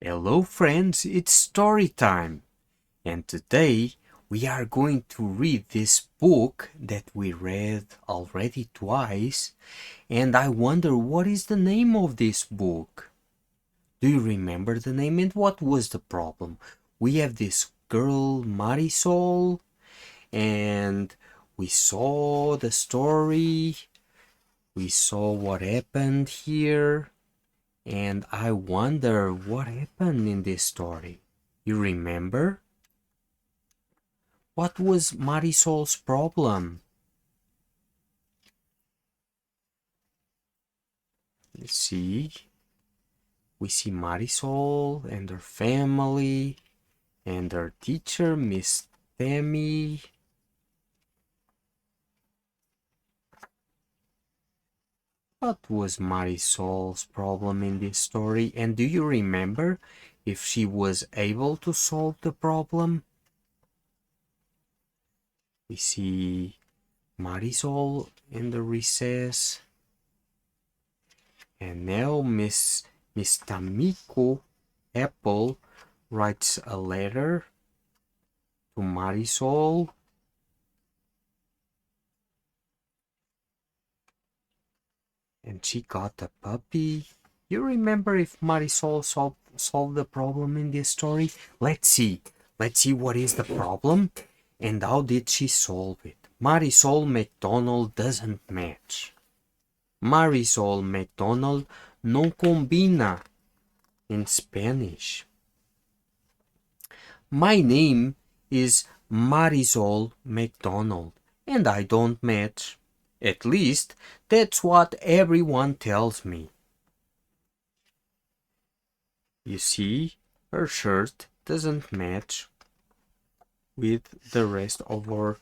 Hello friends, it's story time, and today we are going to read this book that we read already twice, and I wonder what is the name of this book. Do you remember the name and what was the problem? We have this girl Marisol, and we saw the story, we saw what happened here. And I wonder what happened in this story. You remember? What was Marisol's problem? Let's see. We see Marisol and her family and her teacher, Miss Tammy. What was Marisol's problem in this story? And do you remember if she was able to solve the problem? We see Marisol in the recess. And now Miss Tamiko Apple writes a letter to Marisol. And she got a puppy. You remember if Marisol solved the problem in this story? Let's see. Let's see what is the problem and how did she solve it. Marisol McDonald doesn't match. Marisol McDonald no combina in Spanish. My name is Marisol McDonald and I don't match. At least that's what everyone tells me. You see, her shirt doesn't match with the rest of her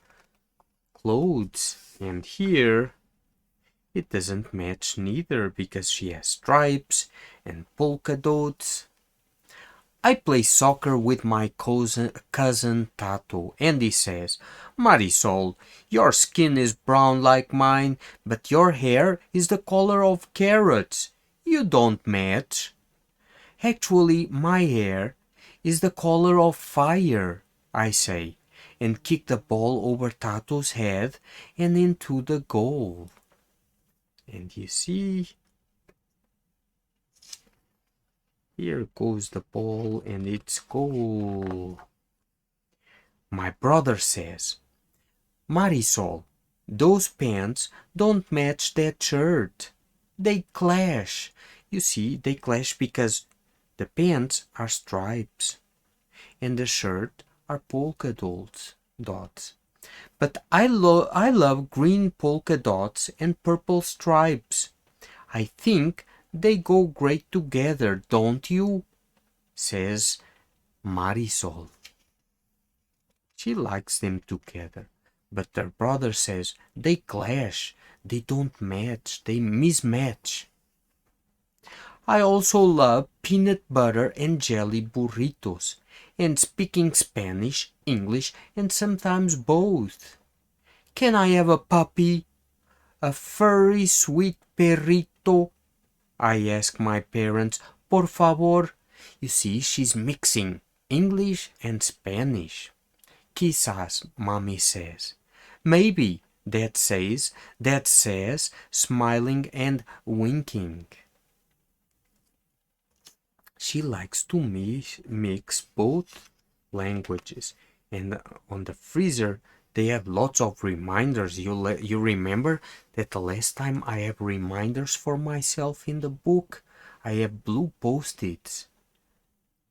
clothes. And here it doesn't match neither because she has stripes and polka dots. I play soccer with my cousin Tato, and he says, Marisol, your skin is brown like mine, but your hair is the color of carrots. You don't match. Actually, my hair is the color of fire, I say, and kick the ball over Tato's head and into the goal. And you see, here goes the ball and it's goal. My brother says, Marisol, those pants don't match that shirt. They clash. You see, they clash because the pants are stripes and the shirt are polka dots. But I love green polka dots and purple stripes. I think they go great together, don't you? Says Marisol. She likes them together, but her brother says they clash, they don't match, they mismatch. I also love peanut butter and jelly burritos, and speaking Spanish, English, and sometimes both. Can I have a puppy? A furry sweet perrito? I ask my parents, por favor. You see, she's mixing English and Spanish. Quizás, mommy says. Maybe, dad says, smiling and winking. She likes to mix both languages, and on the freezer they have lots of reminders. You remember that the last time I have reminders for myself in the book, I have blue post-its.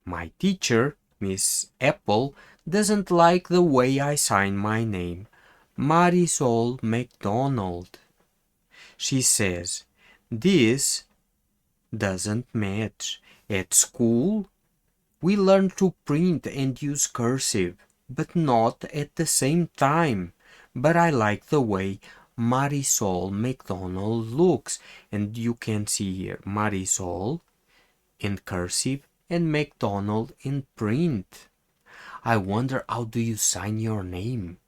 My teacher, Miss Apple, doesn't like the way I sign my name, Marisol McDonald. She says, this doesn't match. At school, we learn to print and use cursive, but not at the same time. But I like the way Marisol McDonald looks. And you can see here Marisol in cursive and McDonald in print. I wonder, how do you sign your name?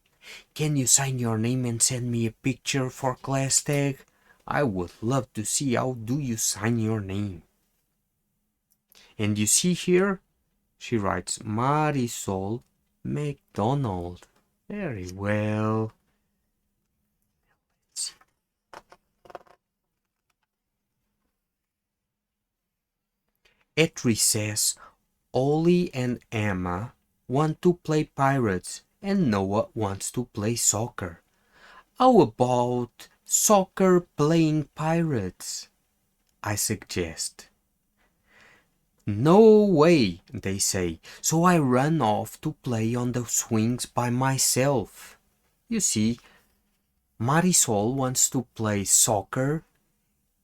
Can you sign your name and send me a picture for class tag? I would love to see how do you sign your name. And you see here, she writes Marisol McDonald. Very well. At recess, Ollie and Emma want to play pirates and Noah wants to play soccer. How about soccer playing pirates? I suggest. No way, they say, so I run off to play on the swings by myself. You see, Marisol wants to play soccer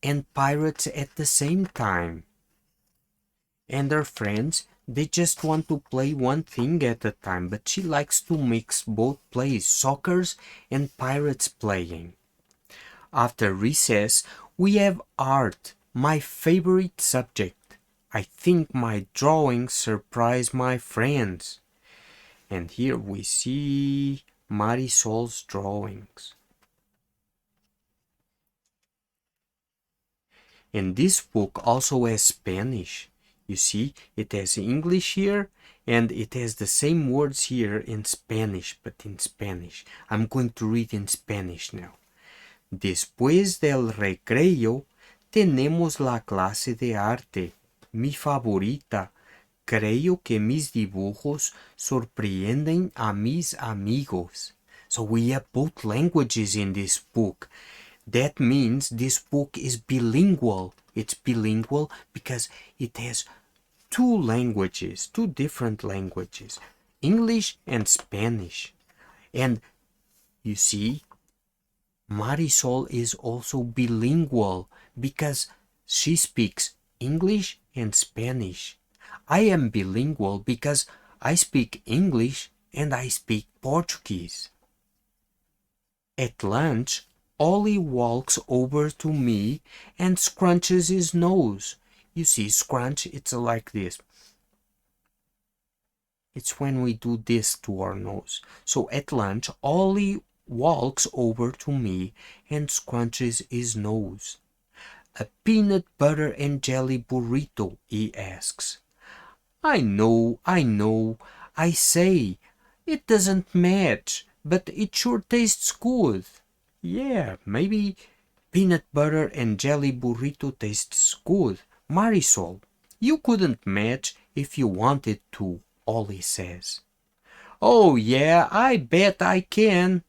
and pirates at the same time. And her friends, they just want to play one thing at a time, but she likes to mix both plays, soccers and pirates playing. After recess, we have art, my favorite subject. I think my drawings surprise my friends. And here we see Marisol's drawings. And this book also has Spanish. You see, it has English here and it has the same words here in Spanish, but in Spanish. I'm going to read in Spanish now. Después del recreo, tenemos la clase de arte, mi favorita. Creo que mis dibujos sorprenden a mis amigos. So we have both languages in this book. That means this book is bilingual. It's bilingual because it has two languages, two different languages, English and Spanish. And you see, Marisol is also bilingual because she speaks English and Spanish. I am bilingual because I speak English and I speak Portuguese. At lunch, Ollie walks over to me and scrunches his nose. You see, scrunch, it's like this. It's when we do this to our nose. So at lunch, Ollie walks over to me and scrunches his nose. A peanut butter and jelly burrito, he asks. I know, I say, it doesn't match, but it sure tastes good. Yeah, maybe peanut butter and jelly burrito tastes good. Marisol, you couldn't match if you wanted to, Ollie says. Oh yeah, I bet I can.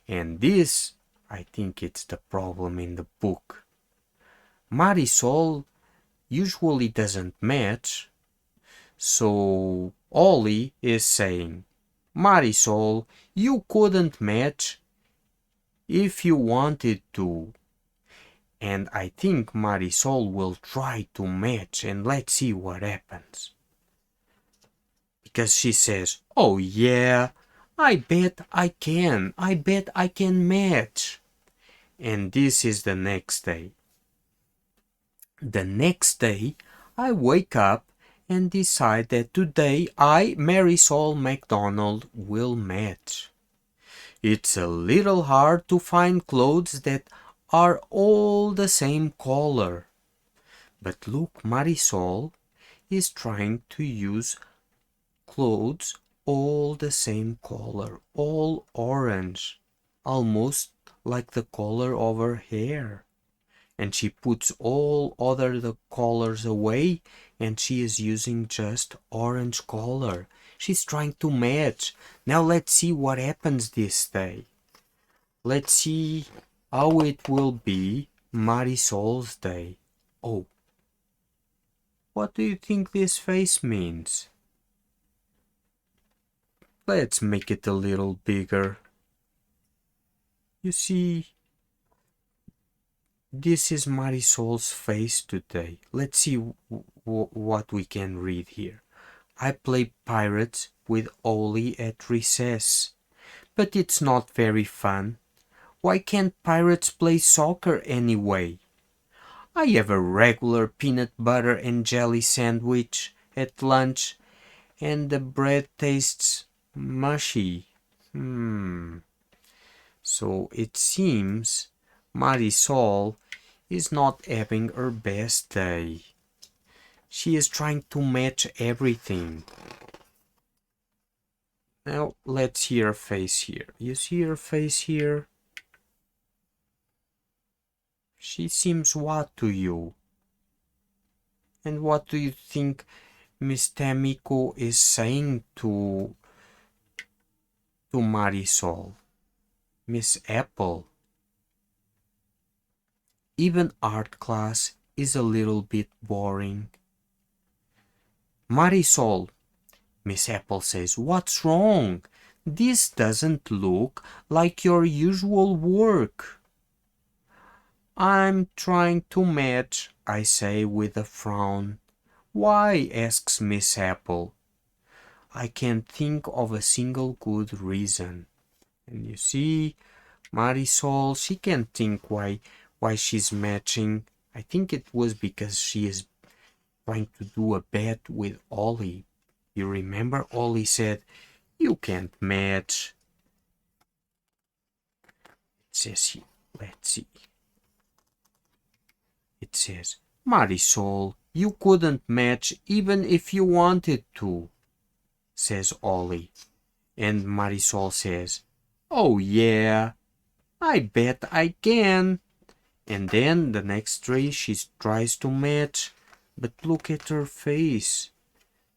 And this, I think it's the problem in the book. Marisol usually doesn't match. So Ollie is saying, Marisol, you couldn't match if you wanted to. And I think Marisol will try to match and let's see what happens. Because she says, oh yeah, I bet I can match. And this is the next day. The next day, I wake up and decide that today I, Marisol McDonald, will match. It's a little hard to find clothes that are all the same color. But look, Marisol is trying to use clothes all the same color, all orange, almost like the color of her hair. And she puts all other the colors away and she is using just orange color. She's trying to match. Now let's see what happens this day. Let's see how it will be Marisol's day. Oh, what do you think this face means? Let's make it a little bigger. You see, this is Marisol's face today. Let's see what we can read here. I play pirates with Ollie at recess, but it's not very fun. Why can't pirates play soccer anyway? I have a regular peanut butter and jelly sandwich at lunch, and the bread tastes mushy. So it seems Marisol is not having her best day. She is trying to match everything. Now let's see her face here. You see her face here? She seems what to you? And what do you think Miss Tamiko is saying to Marisol? Miss Apple. Even art class is a little bit boring. Marisol, Miss Apple says, what's wrong? This doesn't look like your usual work. I'm trying to match, I say with a frown. Why? Asks Miss Apple. I can't think of a single good reason. And you see, Marisol, she can't think why she's matching. I think it was because she is trying to do a bet with Ollie. You remember Ollie said, you can't match. It says here, let's see. It says, Marisol, you couldn't match even if you wanted to, says Ollie. And Marisol says, oh yeah, I bet I can. And then the next day she tries to match, but look at her face.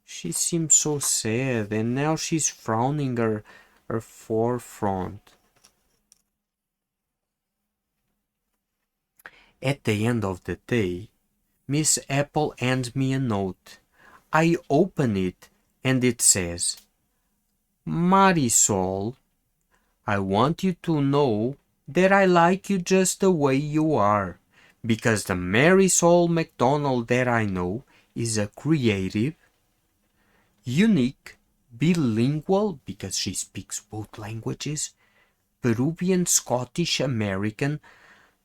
She seems so sad, and now she's frowning her forefront. At the end of the day, Miss Apple hands me a note. I open it, and it says, Marisol, I want you to know that I like you just the way you are, because the Marisol McDonald that I know is a creative, unique, bilingual, because she speaks both languages, Peruvian, Scottish, American,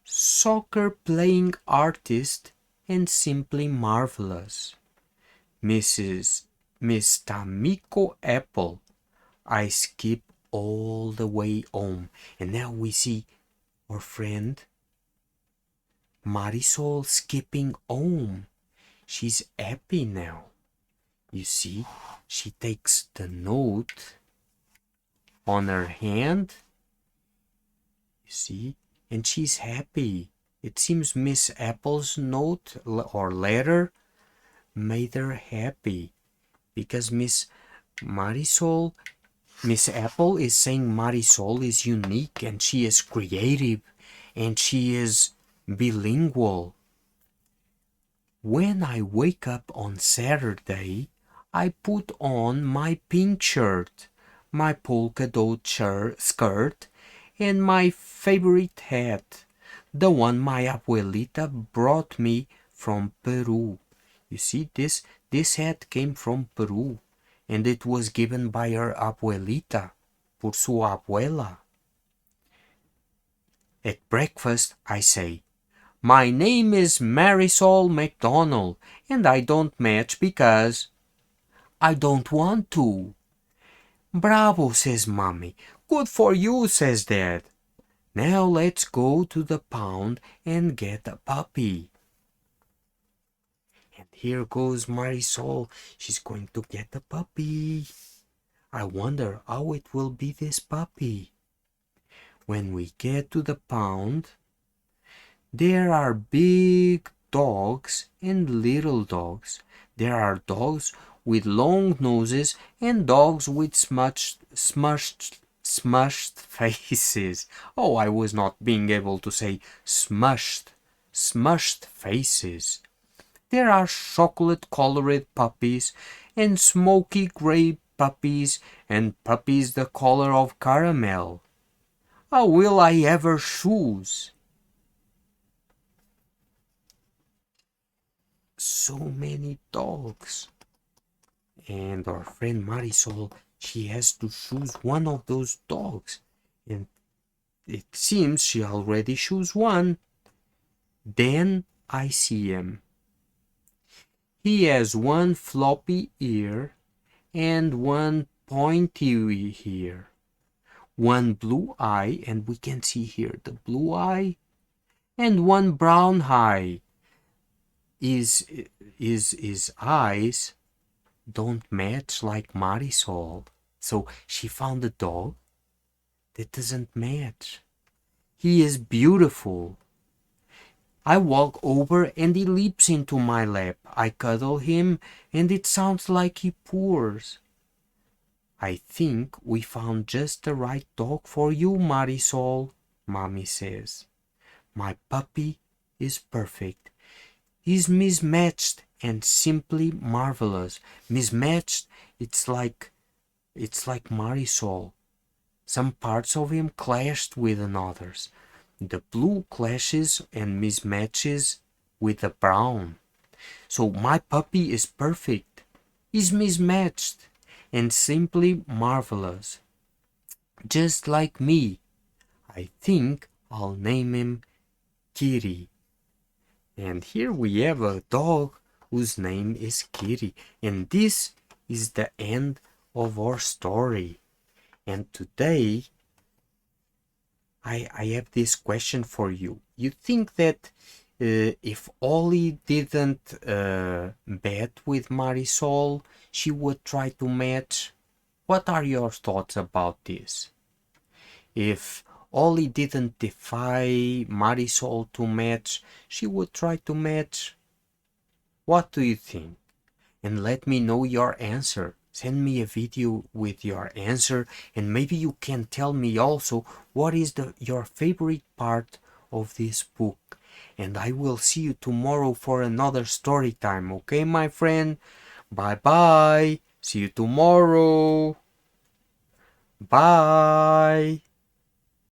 soccer-playing artist, and simply marvelous. Miss Tamiko Apple. I skip all the way home, and now we see our friend Marisol skipping home. She's happy now. You see, she takes the note on her hand. You see, and she's happy. It seems Miss Apple's note or letter made her happy because Miss Apple is saying Marisol is unique and she is creative and she is bilingual. When I wake up on Saturday, I put on my pink shirt, my polka dot skirt, and my favorite hat, the one my abuelita brought me from Peru. You see, this hat came from Peru, and it was given by her abuelita, por su abuela. At breakfast, I say, my name is Marisol McDonald, and I don't match because I don't want to. Bravo, says Mommy. Good for you, says Dad. Now let's go to the pound and get a puppy. And here goes Marisol. She's going to get a puppy. I wonder how it will be this puppy. When we get to the pound, there are big dogs and little dogs. There are dogs with long noses and dogs with smushed faces. Oh, I was not being able to say smushed faces. There are chocolate-colored puppies and smoky gray puppies and puppies the color of caramel. How will I ever choose? So many dogs. And our friend Marisol, she has to choose one of those dogs. And it seems she already chose one. Then I see him. He has one floppy ear and one pointy ear. One blue eye, and we can see here the blue eye, and one brown eye. his his eyes don't match like Marisol. So she found a dog that doesn't match. He is beautiful. I walk over and he leaps into my lap. I cuddle him and it sounds like he purrs. I think we found just the right dog for you, Marisol, Mommy says. My puppy is perfect. He's mismatched and simply marvelous. Mismatched, it's like Marisol. Some parts of him clashed with others. The blue clashes and mismatches with the brown. So my puppy is perfect. He's mismatched and simply marvelous. Just like me. I think I'll name him Kitty. And here we have a dog whose name is Kitty. And this is the end of our story. And today I have this question for you. You think that if Ollie didn't bet with Marisol, she would try to match? What are your thoughts about this? If Ollie didn't defy Marisol to match, she would try to match. What do you think? And let me know your answer. Send me a video with your answer, and maybe you can tell me also what is your favorite part of this book. And I will see you tomorrow for another story time, okay, my friend? Bye bye. See you tomorrow. Bye.